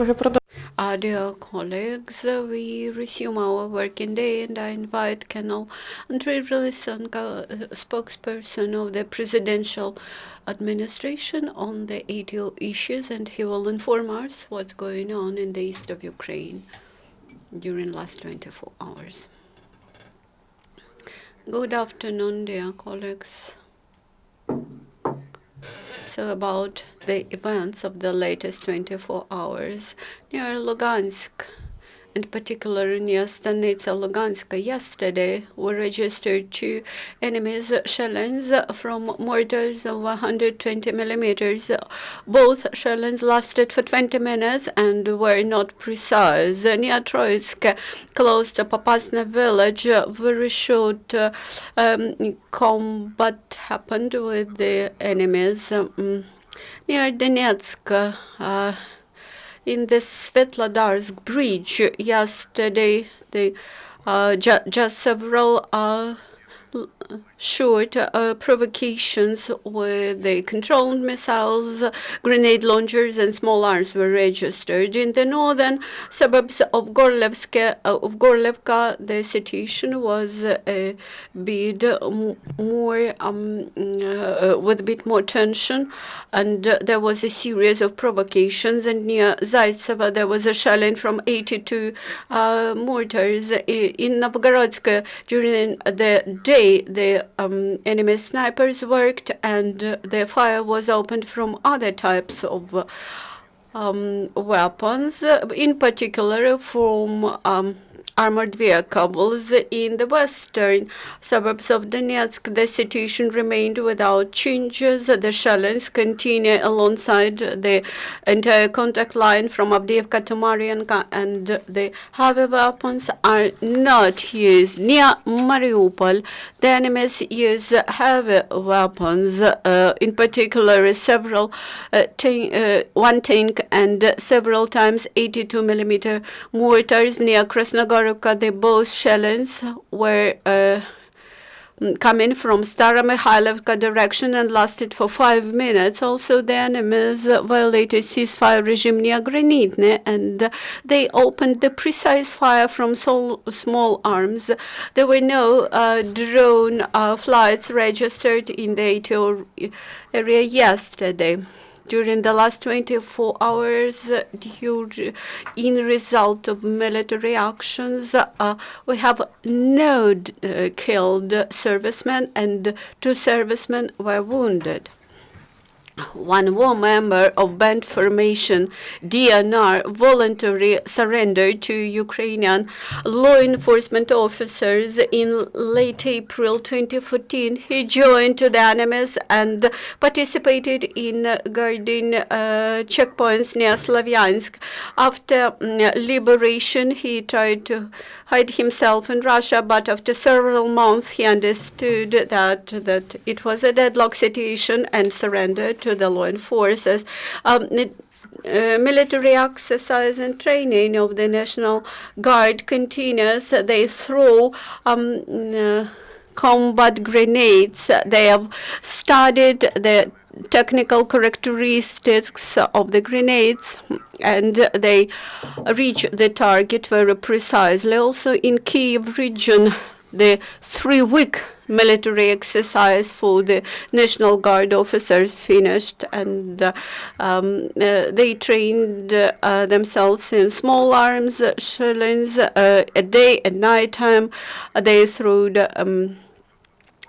Dear colleagues, we resume our working day, and I invite Colonel Andriy Lysenko, spokesperson of the presidential administration on the ATO issues, and he will inform us what's going on in the east of Ukraine during the last 24 hours. Good afternoon, dear colleagues. So about the events of the latest 24 hours near Lugansk, in particular near Stanitsa Luganska, yesterday were registered 2 enemy's shellings from mortars of 120 millimeters. Both shellings lasted for 20 minutes and were not precise. Near Troitsk, close to Popasna village, very short combat happened with the enemies. Near Donetsk, in the Svetlodarsk bridge yesterday, just several short provocations with the controlled missiles, grenade launchers, and small arms were registered. In the northern suburbs of Gorlevka, the situation was a bit more with a bit more tension, and there was a series of provocations. And near Zaitsevo, there was a shelling from 82 mortars. In Novgorodsk, during the day, the enemy snipers worked, and the fire was opened from other types of weapons, in particular from armored vehicles. In the western suburbs of Donetsk, the situation remained without changes. The shellings continue alongside the entire contact line from Avdiivka to Mariinka, and the heavy weapons are not used. Near Mariupol, the enemies use heavy weapons, in particular several one tank and several times 82 millimeter mortars. Near Krasnogorivka, the both shellings were coming from Staromykhailivka direction and lasted for 5 minutes. Also, the enemies violated ceasefire regime near Granitne, and they opened the precise fire from small arms. There were no drone flights registered in the ATO area yesterday. During the last 24 hours, in result of military actions, we have no killed servicemen, and 2 servicemen were wounded. One war member of band formation DNR voluntarily surrendered to Ukrainian law enforcement officers in late April 2014. He joined the enemies and participated in guarding checkpoints near Slavyansk. After liberation, he tried to hide himself in Russia, but after several months, he understood that it was a deadlock situation and surrendered to the law enforcers. Military exercise and training of the National Guard continues. They throw combat grenades. They have studied the technical characteristics of the grenades, and they reach the target very precisely. Also, in Kyiv region, the 3-week military exercise for the National Guard officers finished, and they trained themselves in small arms, shellings, at day and night time. They threw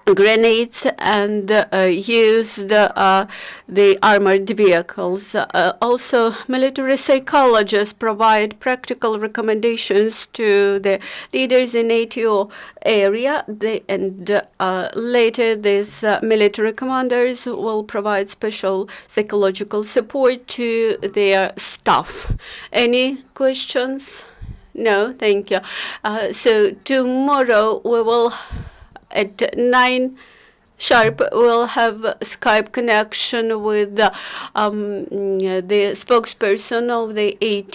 grenades and used the armored vehicles. Also, military psychologists provide practical recommendations to the leaders in ATO area, and later these military commanders will provide special psychological support to their staff. Any questions? No, thank you. So tomorrow we will, at 9 sharp, we'll have Skype connection with the spokesperson of the ATO.